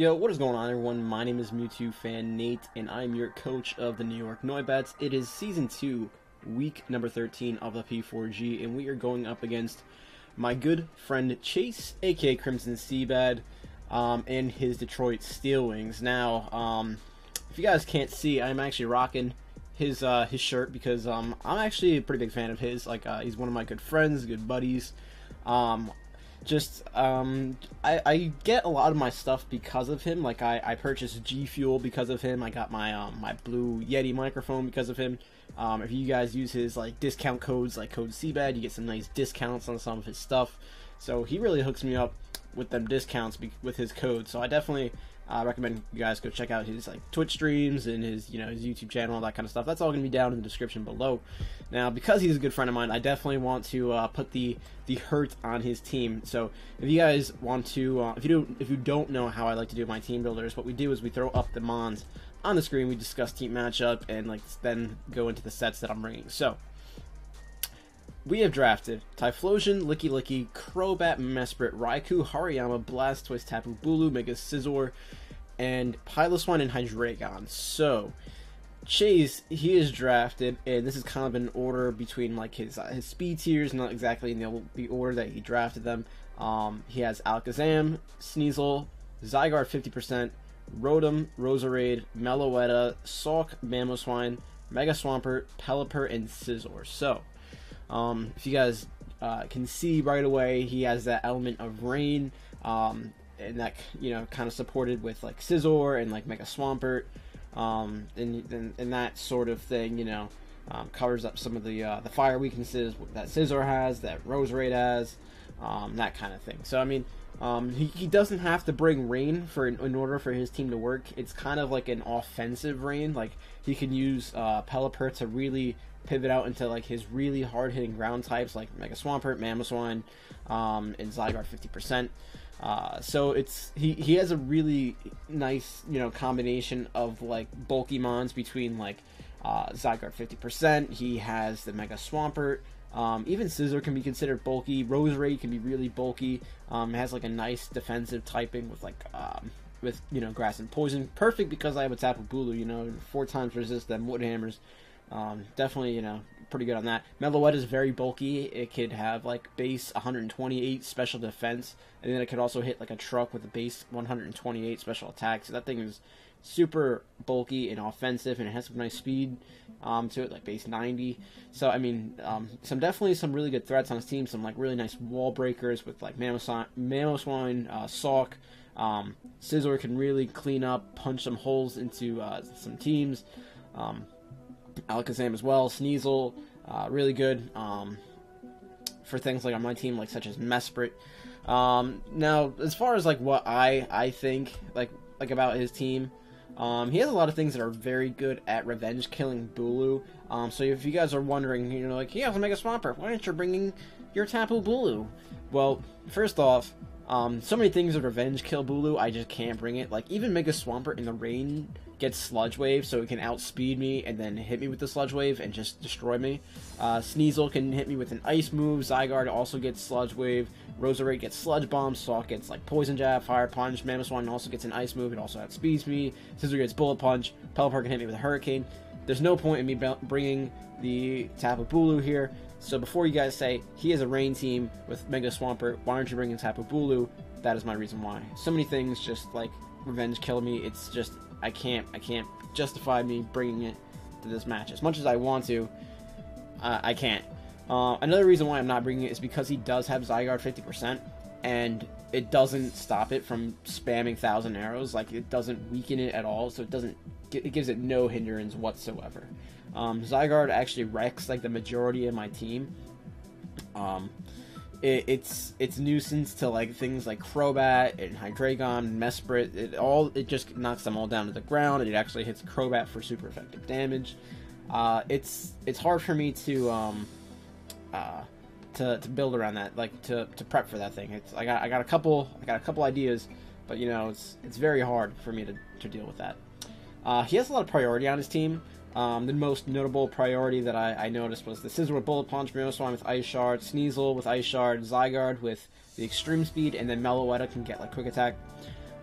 Yo, what is going on, everyone? My name is Mewtwo fan Nate, and I'm your coach of the New York Noibats. It is Season 2, Week number 13 of the P4G, and we are going up against my good friend Chase, aka CrimsonCity, and his Detroit Steel Wings. Now, if you guys can't see, I'm actually rocking his shirt because I'm actually a pretty big fan of his. Like, he's one of my good friends, good buddies. I get a lot of my stuff because of him. Like, I purchased G Fuel because of him. I got my my blue Yeti microphone because of him. If you guys use his like discount codes, like code CBAD, you get some nice discounts on some of his stuff. So he really hooks me up with them discounts with his code. So I definitely recommend you guys go check out his like Twitch streams and his his YouTube channel, all that kind of stuff. That's all going to be down in the description below. Now, because he's a good friend of mine, I definitely want to put the hurt on his team. So if you guys want to, if you don't know how I like to do my team builders, what we do is we throw up the mons on the screen. We discuss team matchup and like then go into the sets that I'm bringing. So we have drafted Typhlosion, Licky Licky, Crobat, Mesprit, Raikou, Hariyama, Blastoise, Tapu Bulu, Mega Scizor, and Piloswine and Hydreigon. So Chase, he is drafted, and this is kind of an order between like his speed tiers, not exactly in the order that he drafted them. He has Alakazam, Sneasel, Zygarde 50%, Rotom, Roserade, Meloetta, Sulk, Mamoswine, Mega Swampert, Pelipper, and Scizor. So if you guys can see right away, he has that element of rain, and that kind of supported with like Scizor and like Mega Swampert, and that sort of thing, covers up some of the fire weaknesses that Scizor has, that Roserade has, that kind of thing. So I mean, he doesn't have to bring rain in order for his team to work. It's kind of like an offensive rain. Like he can use Pelipper to really pivot out into like his really hard hitting ground types like Mega Swampert, Mamoswine, and Zygarde 50%. So he has a really nice combination of like bulky mons between like Zygarde 50%. He has the Mega Swampert. Even Scizor can be considered bulky. Roserade can be really bulky. It has like a nice defensive typing with like grass and poison. Perfect because I have a Tapu Bulu. 4 times resist them wood hammers. Definitely, pretty good on that. Meloetta is very bulky. It could have like base 128 special defense, and then it could also hit like a truck with a base 128 special attack. So that thing is super bulky and offensive, and it has some nice speed to it, like base 90. So I mean, definitely some really good threats on his team. Some like really nice wall breakers with like Mamoswine, Sulk. Scizor can really clean up, punch some holes into some teams. Alakazam as well, Sneasel, really good for things like on my team, like such as Mesprit. Now, as far as like what I think like about his team, he has a lot of things that are very good at revenge killing Bulu. So if you guys are wondering, like he has a Mega Swampert, why aren't you bringing your Tapu Bulu? Well, first off, so many things that revenge kill Bulu, I just can't bring it. Like even Mega Swampert in the rain gets Sludge Wave, so it can outspeed me and then hit me with the Sludge Wave and just destroy me. Sneasel can hit me with an Ice move. Zygarde also gets Sludge Wave. Roserade gets Sludge Bomb. Sulk gets like Poison Jab, Fire Punch. Mamoswine also gets an Ice move. It also outspeeds me. Scizor gets Bullet Punch. Pelipper can hit me with a Hurricane. There's no point in me bringing the Tapu Bulu here. So before you guys say he has a rain team with Mega Swampert, why aren't you bringing Tapu Bulu? That is my reason why. So many things just like revenge kill me. It's just I can't justify me bringing it to this match. As much as I want to, I can't. Another reason why I'm not bringing it is because he does have Zygarde 50%, and it doesn't stop it from spamming 1,000 arrows. Like it doesn't weaken it at all, so it gives it no hindrance whatsoever. Zygarde actually wrecks like the majority of my team. It's nuisance to like things like Crobat and Hydreigon, Mesprit. It just knocks them all down to the ground. It actually hits Crobat for super effective damage. It's hard for me to build around that, like to prep for that thing. I got a couple ideas, but it's very hard for me to deal with that. He has a lot of priority on his team. The most notable priority that I noticed was the Scizor with Bullet Punch, Mamoswine with Ice Shard, Sneasel with Ice Shard, Zygarde with the Extreme Speed, and then Meloetta can get like Quick Attack.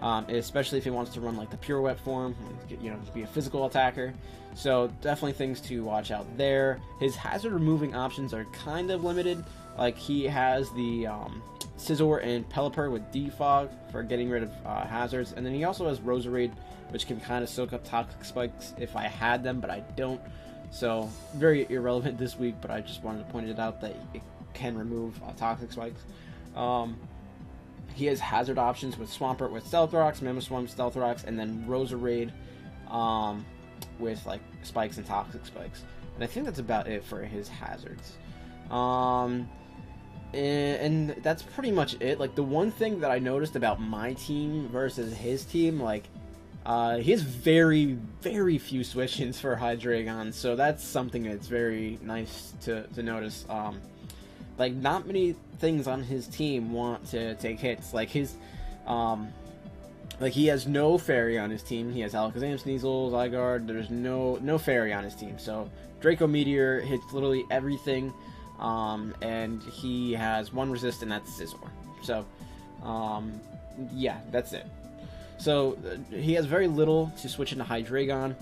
especially if he wants to run like the pirouette form, you know, be a physical attacker. So definitely things to watch out there. His hazard removing options are kind of limited. Like he has the Scizor and Pelipper with Defog for getting rid of hazards, and then he also has Roserade, which can kind of soak up toxic spikes if I had them, but I don't. So very irrelevant this week, but I just wanted to point it out that it can remove toxic spikes. He has hazard options with Swampert with Stealth Rocks, Mamoswine Stealth Rocks, and then Roserade with like spikes and toxic spikes. And I think that's about it for his hazards. And that's pretty much it. Like the one thing that I noticed about my team versus his team, like he has very, very few switch-ins for Hydreigon, so that's something that's very nice to notice. Like not many things on his team want to take hits. Like his, like he has no Fairy on his team. He has Alakazam, Sneasel, Zygarde. There's no Fairy on his team. So Draco Meteor hits literally everything, and he has one resist, and that's Scizor. So, yeah, that's it. So he has very little to switch into Hydreigon.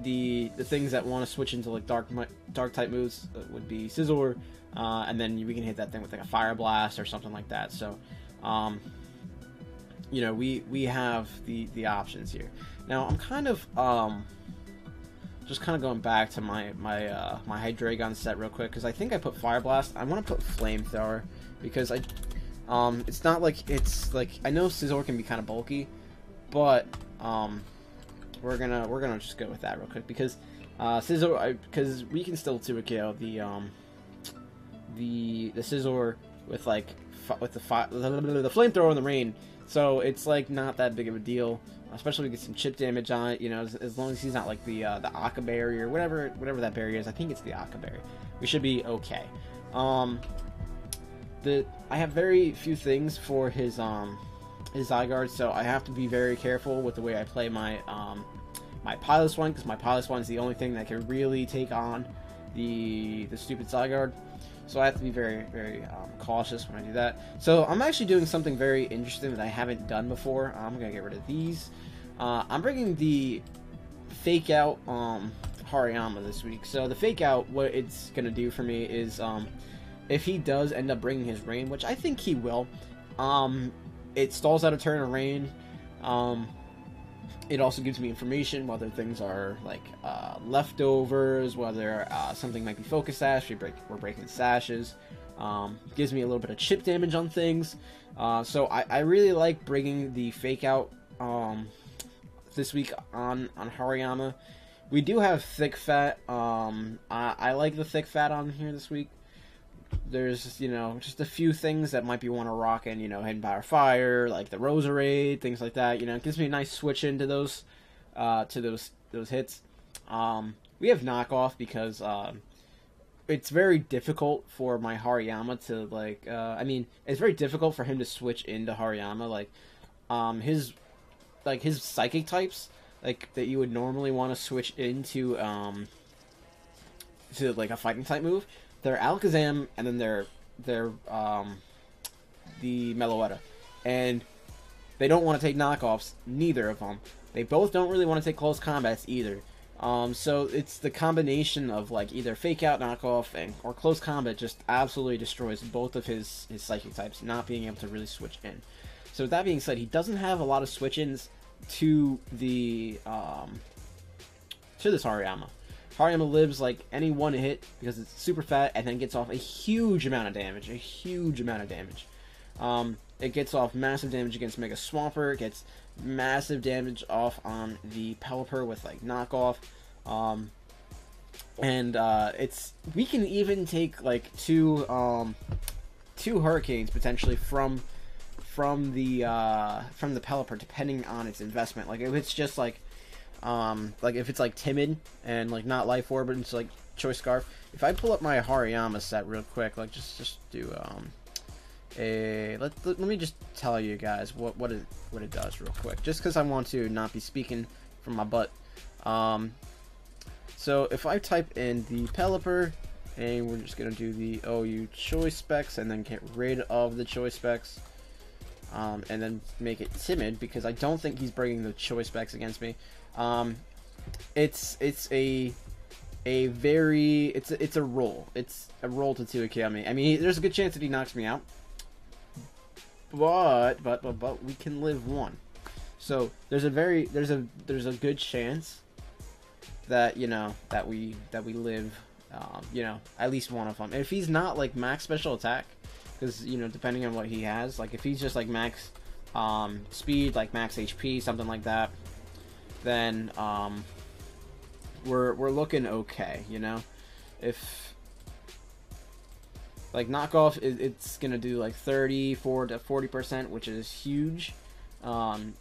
The things that want to switch into like dark type moves would be Scizor, and then we can hit that thing with like a Fire Blast or something like that. So, you know, we have the options here. Now I'm kind of just kind of going back to my Hydreigon set real quick, because I think I put Fire Blast. I want to put Flamethrower because it's not like it's like, I know Scizor can be kind of bulky, but we're gonna just go with that real quick because Scizor, because we can still 2-KO the Scizor with like the Flamethrower in the rain, so it's like not that big of a deal. Especially if we get some chip damage on it, you know, as long as he's not like the Akka Berry or whatever that berry is. I think it's the Akka Berry. We should be okay. I have very few things for his Zygarde, so I have to be very careful with the way I play my my Piloswine, because my Piloswine is the only thing that can really take on the stupid Zygarde. So I have to be very, very cautious when I do that. So I'm actually doing something very interesting that I haven't done before. I'm going to get rid of these. I'm bringing the Fake Out Hariyama this week. So the Fake Out, what it's going to do for me is, if he does end up bringing his Rain, which I think he will, it stalls out a turn of Rain. It also gives me information whether things are like leftovers, whether something might be Focus Sash. We're breaking sashes. Gives me a little bit of chip damage on things. So I really like bringing the Fake Out this week on Hariyama. We do have Thick Fat. I like the Thick Fat on here this week. There's, you know, just a few things that might be want to rock in, you know, Hidden Power Fire, like the Roserade, things like that. You know, it gives me a nice switch into those hits. We have Knockoff because it's very difficult for my Hariyama to like. I mean, it's very difficult for him to switch into Hariyama. Like, his Psychic types, like that you would normally want to switch into to like a Fighting type move. They're Alakazam, and then they're the Meloetta. And they don't want to take knockoffs, neither of them. They both don't really want to take close combats either. So it's the combination of like either Fake Out, Knockoff, or close combat just absolutely destroys both of his Psychic types, not being able to really switch in. So with that being said, he doesn't have a lot of switch-ins to the to this Hariyama. Hariyama lives like any one hit because it's super fat and then gets off a huge amount of damage. It gets off massive damage against Mega Swampert. It gets massive damage off on the Pelipper with like Knockoff. We can even take like two Hurricanes potentially from the Pelipper, depending on its investment. Like if it's just like if it's like Timid and like not Life Orb, but it's like Choice Scarf. If I pull up my Hariyama set real quick, like just do let me just tell you guys what it does real quick, just because I want to not be speaking from my butt. So if I type in the Pelipper, and we're just gonna do the OU choice specs and then get rid of the choice specs. and then make it timid, because I don't think he's bringing the choice specs against me. It's a roll. It's a roll to 2 kill me. I mean, there's a good chance that he knocks me out, but we can live 1. So there's a good chance that, you know, that we live, you know, at least 1 of them. And if he's not like max special attack, because, you know, depending on what he has, like if he's just like max speed, like max HP, something like that, then we're looking okay, you know. If like knockoff, it's gonna do like 34 to 40%, which is huge.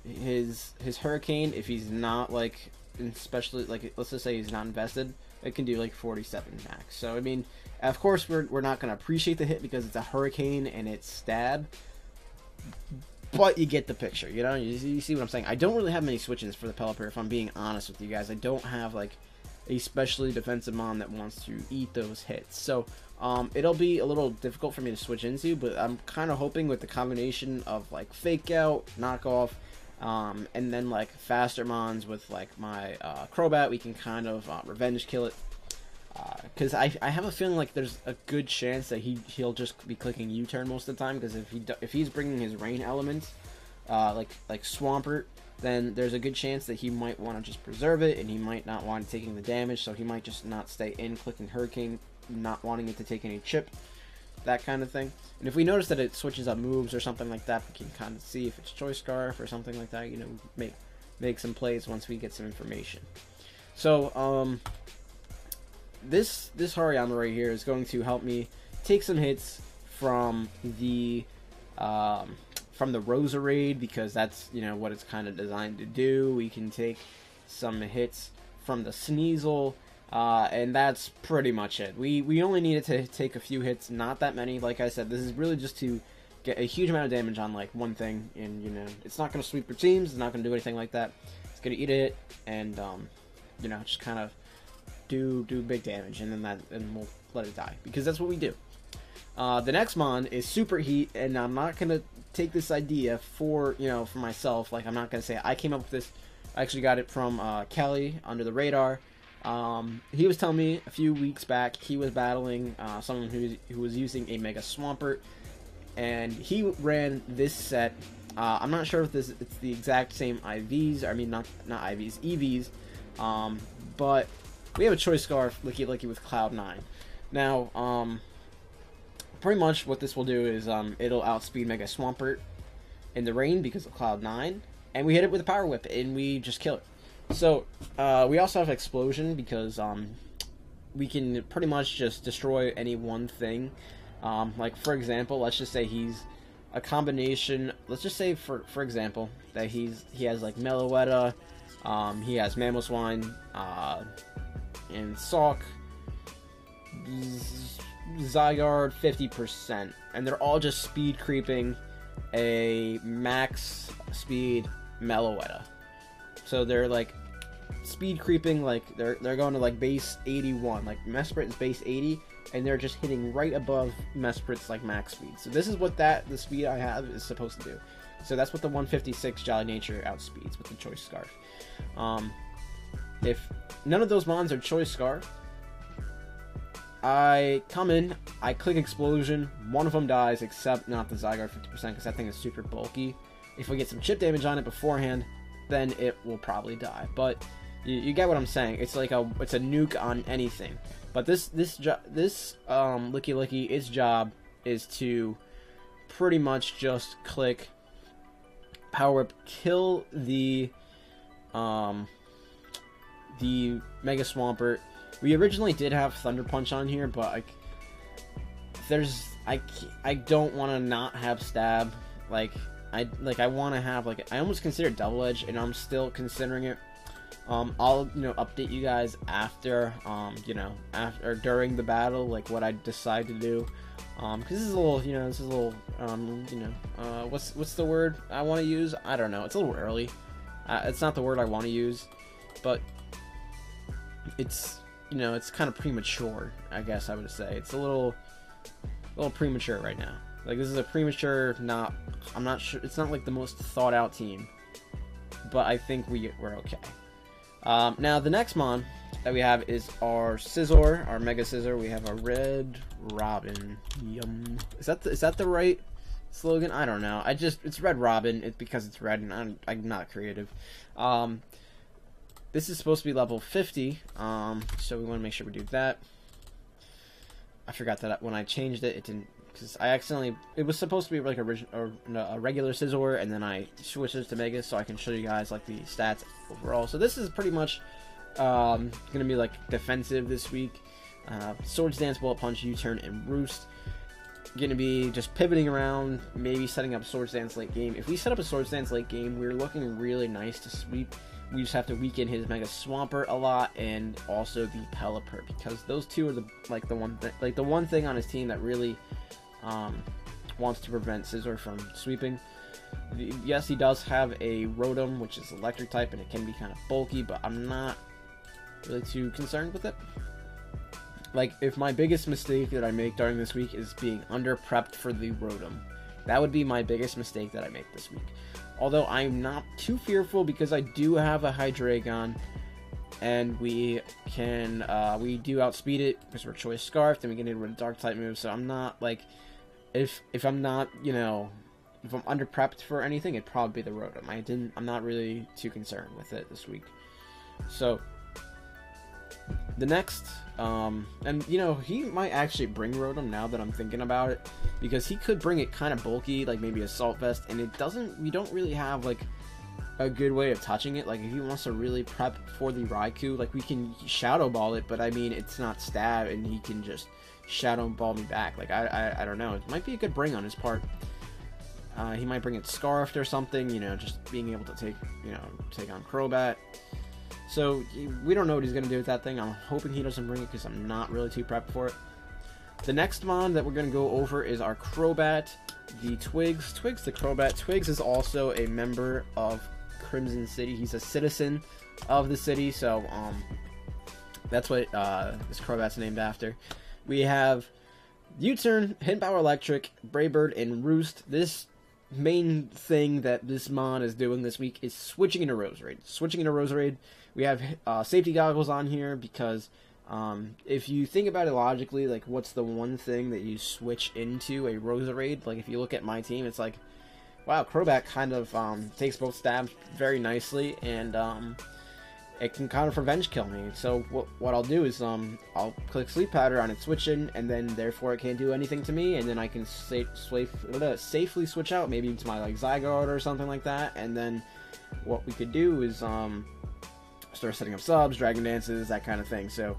His hurricane, if he's not like, especially like, let's just say he's not invested, it can do like 47 max. So I mean, of course we're not gonna appreciate the hit because it's a hurricane and it's stab, but you get the picture, you know. You see what I'm saying? I don't really have many switch-ins for the Pelipper, if I'm being honest with you guys. I don't have like a specially defensive mon that wants to eat those hits, so it'll be a little difficult for me to switch into, but I'm kind of hoping with the combination of like fake out, knockoff, and then like faster mons with like my Crobat, we can kind of revenge kill it, because I have a feeling like there's a good chance that he'll just be clicking U-turn most of the time, because if he's bringing his rain elements, like Swampert, then there's a good chance that he might want to just preserve it, and he might not want taking the damage, so he might just not stay in clicking Hurricane, not wanting it to take any chip, that kind of thing. And if we notice that it switches up moves or something like that, we can kind of see if it's Choice Scarf or something like that, you know, make some plays once we get some information. So this Hariyama right here is going to help me take some hits from the Rosa raid, because that's, you know, what it's kind of designed to do. We can take some hits from the Sneasel, and that's pretty much it. We only needed to take a few hits, not that many. Like I said, this is really just to get a huge amount of damage on like one thing, and you know, it's not going to sweep your teams, it's not going to do anything like that. It's going to eat a hit, and you know, just kind of do big damage, and then we'll let it die, because that's what we do. The next mon is Super Heat, and I'm not going to take this idea for, you know, for myself. Like, I'm not going to say I came up with this. I actually got it from Kelly, Under the Radar. He was telling me a few weeks back he was battling someone who was using a Mega Swampert, and he ran this set. I'm not sure if it's the exact same IVs. I mean, not IVs, EVs. But we have a Choice Scarf, Licky with Cloud9. Now, pretty much what this will do is it'll outspeed Mega Swampert in the rain because of Cloud9, and we hit it with a Power Whip, and we just kill it. So, we also have Explosion, because we can pretty much just destroy any one thing. Like, for example, let's just say he's a combination, let's just say, for example, that he has, like, Meloetta, he has Mamoswine, and Salk, Zygarde 50%, and they're all just speed creeping a max speed Meloetta. So they're like speed creeping, like they're going to like base 81, like Mesprit is base 80, and they're just hitting right above Mesprit's like max speed. So this is what the speed I have is supposed to do. So that's what the 156 Jolly Nature outspeeds with the Choice Scarf. If none of those mons are Choice Scarf, I come in, I click Explosion, one of them dies, except not the Zygarde 50%, because that thing is super bulky. If we get some chip damage on it beforehand, then it will probably die. But you get what I'm saying. It's like it's a nuke on anything. But this Licky, its job is to pretty much just click Power Whip, kill the Mega Swampert. We originally did have Thunder Punch on here, but I don't want to not have Stab. I want to have, like, I almost consider Double Edge, and I'm still considering it. I'll, you know, update you guys after, after, during the battle, like, what I decide to do. Because this is a little, what's the word I want to use? I don't know. It's a little early. It's not the word I want to use, but it's, you know, it's kind of premature, I guess I would say. It's a little premature right now. Like, this is a premature, I'm not sure, it's not like the most thought out team, but I think we're okay. Now the next mon that we have is our Scizor, our Mega Scizor. We have a Red Robin. Yum. Is that the right slogan? I don't know. It's Red Robin. It's because it's red, and I'm not creative. This is supposed to be level 50, so we want to make sure we do that. I forgot that when I changed it, it didn't, because I accidentally, it was supposed to be like a regular Scizor, and then I switched it to Mega, so I can show you guys like the stats overall. So this is pretty much gonna be like defensive this week. Swords Dance, Bullet Punch, U-Turn, and Roost. Gonna be just pivoting around, maybe setting up Swords Dance late game. If we set up a Swords Dance late game, we're looking really nice to sweep. We just have to weaken his Mega Swampert a lot, and also the Pelipper, because those two are the one thing on his team that really wants to prevent Scizor from sweeping. Yes, he does have a Rotom, which is electric type, and it can be kind of bulky, but I'm not really too concerned with it. Like, if my biggest mistake that I make during this week is being under-prepped for the Rotom, that would be my biggest mistake that I make this week. Although I'm not too fearful, because I do have a Hydreigon, and we do outspeed it because we're Choice Scarfed, and we can hit it with a Dark type move. So I'm not like, if I'm not, if I'm under prepped for anything, it'd probably be the Rotom. I'm not really too concerned with it this week. So the next, and he might actually bring Rotom now that I'm thinking about it, because he could bring it kind of bulky, like maybe Assault Vest, and we don't really have like a good way of touching it. Like, if he wants to really prep for the Raikou, like, we can Shadow Ball it, but I mean, it's not stab, and he can just Shadow Ball me back. Like, I don't know, it might be a good bring on his part. He might bring it Scarfed or something, just being able to take on Crobat. So we don't know what he's going to do with that thing. I'm hoping he doesn't bring it, because I'm not really too prepped for it. The next mon that we're going to go over is our Crobat, the Twigs. Twigs the Crobat. Twigs is also a member of CrimsonCity. He's a citizen of the city, so that's what this Crobat's named after. We have U-Turn, Hidden Power Electric, Brave Bird, and Roost. This main thing that this mon is doing this week is switching into Roserade. We have safety goggles on here because if you think about it logically, like, what's the one thing that you switch into a Roserade? Like, if you look at my team, it's like, wow, Crobat kind of takes both stabs very nicely, and it can kind of revenge kill me. So what I'll do is I'll click Sleep Powder on it, switch in, and then therefore it can't do anything to me, and then I can safely switch out, maybe into my like Zygarde or something like that. And then what we could do is start setting up subs, Dragon Dances, that kind of thing. So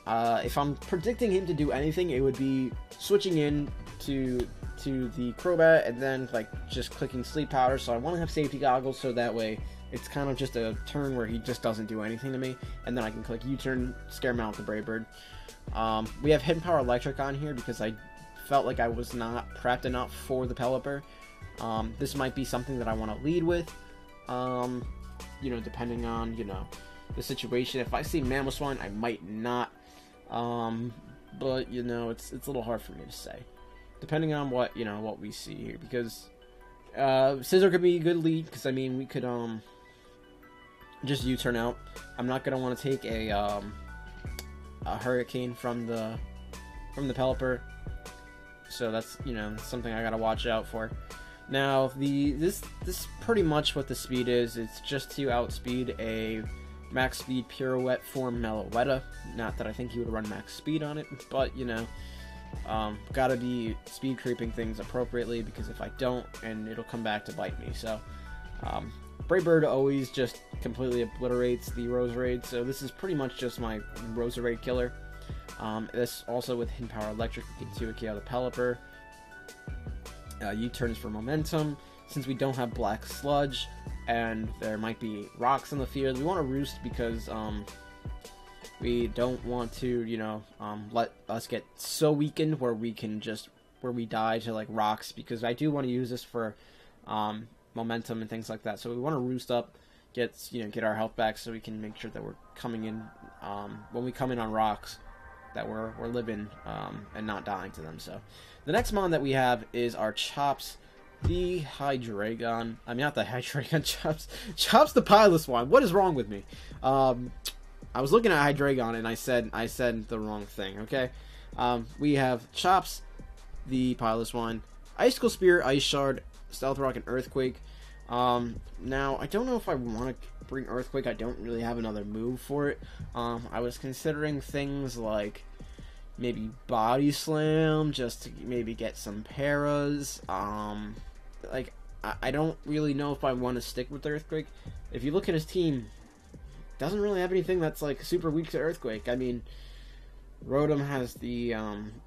if I'm predicting him to do anything, it would be switching in to the Crobat, and then like just clicking Sleep Powder. So I want to have safety goggles, so that way it's kind of just a turn where he just doesn't do anything to me, and then I can click U-Turn, scare him out with the Brave Bird. We have Hidden Power Electric on here because I felt like I was not prepped enough for the Pelipper. This might be something that I want to lead with, depending on, the situation. If I see Mamoswine, I might not, but, it's a little hard for me to say, depending on what we see here, because Scizor could be a good lead, because, I mean, we could, just U-turn out. I'm not going to want to take a Hurricane from the Pelipper, so that's, something I got to watch out for. Now, this pretty much what the speed is. It's just to outspeed a max speed Pirouette for Meloetta. Not that I think he would run max speed on it, but, gotta be speed creeping things appropriately, because if I don't, and it'll come back to bite me. So, Brave Bird always just completely obliterates the Roserade, so this is pretty much just my Roserade killer. This also with Hidden Power Electric, we can 2-KO the Pelipper. U-turns for momentum. Since we don't have Black Sludge, and there might be rocks in the field, we want to Roost because we don't want to, let us get so weakened where we die to like rocks, because I do want to use this for momentum and things like that. So we want to Roost up, get our health back, so we can make sure that we're coming in when we come in on rocks, that we're living and not dying to them. So the next mon that we have is our Chops the Hydreigon. I mean, not the Hydreigon, Chops the Piloswine. What is wrong with me? I was looking at Hydreigon and I said the wrong thing. Okay, we have Chops the Piloswine, Icicle Spear, Ice Shard, Stealth Rock, and Earthquake. Now I don't know if I want to bring Earthquake. I don't really have another move for it. I was considering things like maybe Body Slam, just to maybe get some paras. Like, I don't really know if I want to stick with Earthquake. If you look at his team, doesn't really have anything that's like super weak to Earthquake. I mean, Rotom has the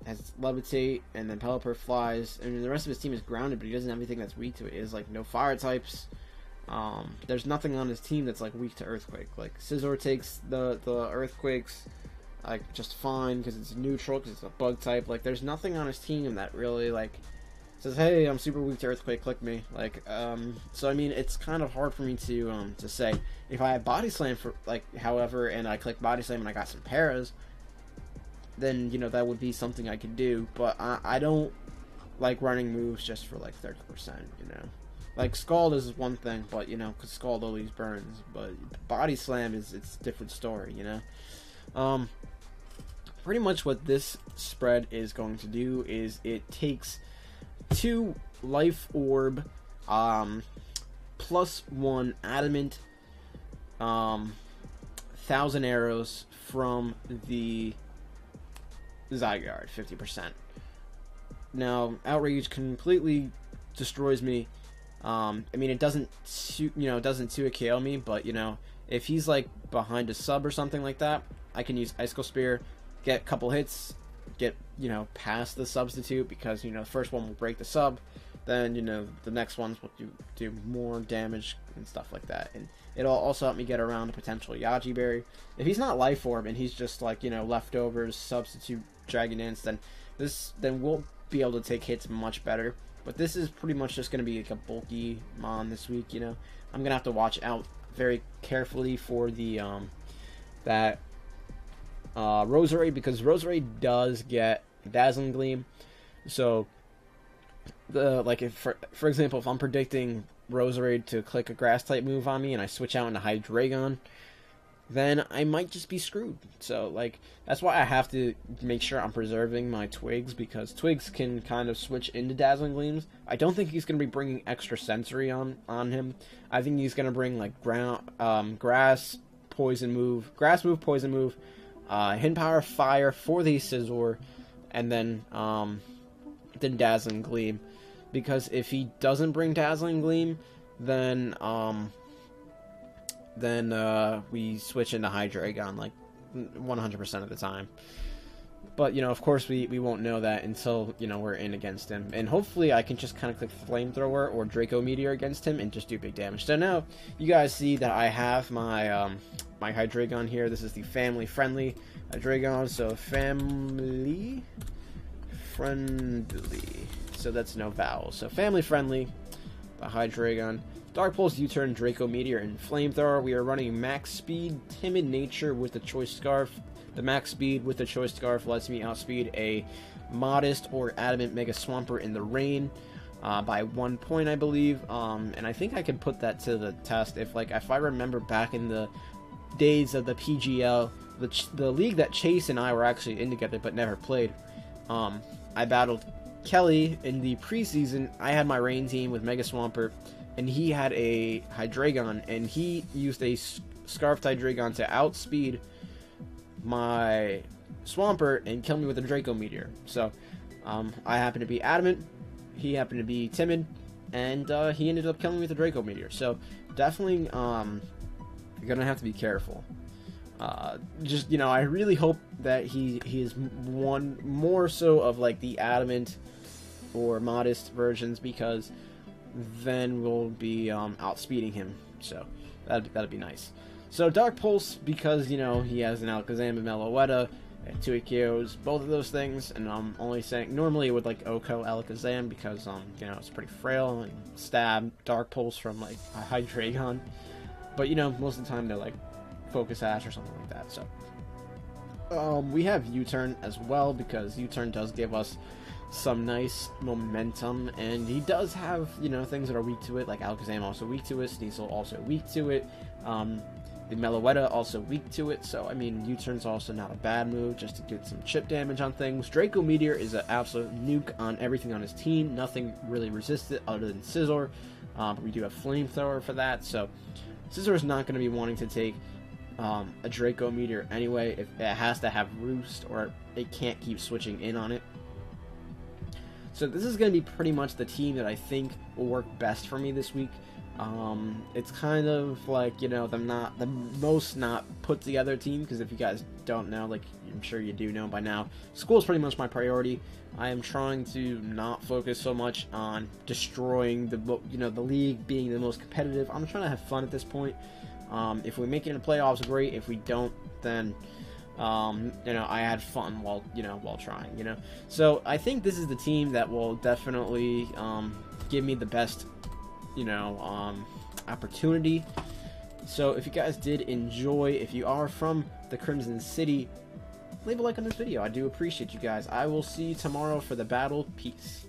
has Levitate, and then Pelipper flies. I mean, the rest of his team is grounded, but he doesn't have anything that's weak to it. Is like no fire types. There's nothing on his team that's like weak to Earthquake. Like Scizor takes the Earthquakes like just fine because it's neutral, because it's a bug type. Like there's nothing on his team that really like says, hey, I'm super weak to Earthquake, click me. Like so I mean, it's kind of hard for me to say. If I have Body Slam for like, however, and I click Body Slam and I got some paras, then, you know, that would be something I could do. But I don't like running moves just for like 30%, you know. Like Scald is one thing, but, you know, because Scald always burns. But Body Slam it's a different story, you know. Pretty much what this spread is going to do is it takes 2 Life Orb, plus 1 Adamant, 1,000 arrows from the Zygarde, 50%. Now, Outrage completely destroys me. I mean, it doesn't, you know, it doesn't 2-hit KO me, but, you know, if he's, like, behind a sub or something like that, I can use Icicle Spear, get a couple hits, get, you know, past the substitute, because, you know, the first one will break the sub, then, you know, the next ones will do more damage and stuff like that, and it'll also help me get around a potential Yaji Berry. If he's not Life Orb and he's just, like, you know, leftovers, substitute, Dragon Dance, then we'll be able to take hits much better. But this is pretty much just going to be like a bulky mon this week, you know. I'm going to have to watch out very carefully for the Roserade, because Roserade does get Dazzling Gleam. So like if for example, if I'm predicting Roserade to click a grass type move on me and I switch out into Hydreigon, then I might just be screwed. So, like, that's why I have to make sure I'm preserving my Twigs, because Twigs can kind of switch into Dazzling Gleams. I don't think he's going to be bringing extra sensory on him. I think he's going to bring, like, grass move, poison move, hidden power, fire for the Scizor, and then Dazzling Gleam. Because if he doesn't bring Dazzling Gleam, then we switch into Hydreigon, like, 100% of the time. But, you know, of course, we won't know that until, you know, we're in against him. And hopefully I can just kind of click Flamethrower or Draco Meteor against him and just do big damage. So now, you guys see that I have my, my Hydreigon here. This is the family-friendly Hydreigon, so family-friendly. So that's no vowels. So family-friendly, the Hydreigon. Dark Pulse, U-Turn, Draco Meteor, and Flamethrower. We are running Max Speed, Timid Nature with the Choice Scarf. The Max Speed with the Choice Scarf lets me outspeed a Modest or Adamant Mega Swampert in the rain by 1 point, I believe. And I think I can put that to the test. If I remember back in the days of the PGL, the league that Chase and I were actually in together but never played, I battled Kelly in the preseason. I had my rain team with Mega Swampert, and he had a Hydreigon, and he used a Scarfed Hydreigon to outspeed my Swampert and kill me with a Draco Meteor. So, I happened to be Adamant, he happened to be Timid, and he ended up killing me with a Draco Meteor. So, definitely, you're gonna have to be careful. Just, you know, I really hope that he is one more so of, like, the Adamant or Modest versions, because then we'll be outspeeding him. So that'd be nice. So Dark Pulse, because, you know, he has an Alakazam and Meloetta and 2 KOs, both of those things, and I'm only saying normally it would like Oko Alakazam because you know, it's pretty frail and stab Dark Pulse from like a Hydreigon, but you know, most of the time they're like Focus Ash or something like that. So We have U-turn as well, because U-turn does give us some nice momentum, and he does have, you know, things that are weak to it, like Alakazam also weak to it, Sneasel also weak to it, the Meloetta also weak to it, so I mean, U-turn's also not a bad move, just to get some chip damage on things. Draco Meteor is an absolute nuke on everything on his team, nothing really resists it other than Scizor, but we do have Flamethrower for that, so Scizor is not going to be wanting to take a Draco Meteor anyway. If it has to have Roost, or it can't keep switching in on it. So this is going to be pretty much the team that I think will work best for me this week. It's kind of like, you know, the most not put together team, because if you guys don't know, like I'm sure you do know by now, school is pretty much my priority. I am trying to not focus so much on destroying the, you know, the league, being the most competitive. I'm trying to have fun at this point. If we make it in the playoffs, great. If we don't, then you know, I had fun while trying, you know. So I think this is the team that will definitely give me the best, you know, opportunity. So if you guys did enjoy, if you are from the Crimson City, leave a like on this video. I do appreciate you guys. I will see you tomorrow for the battle. Peace.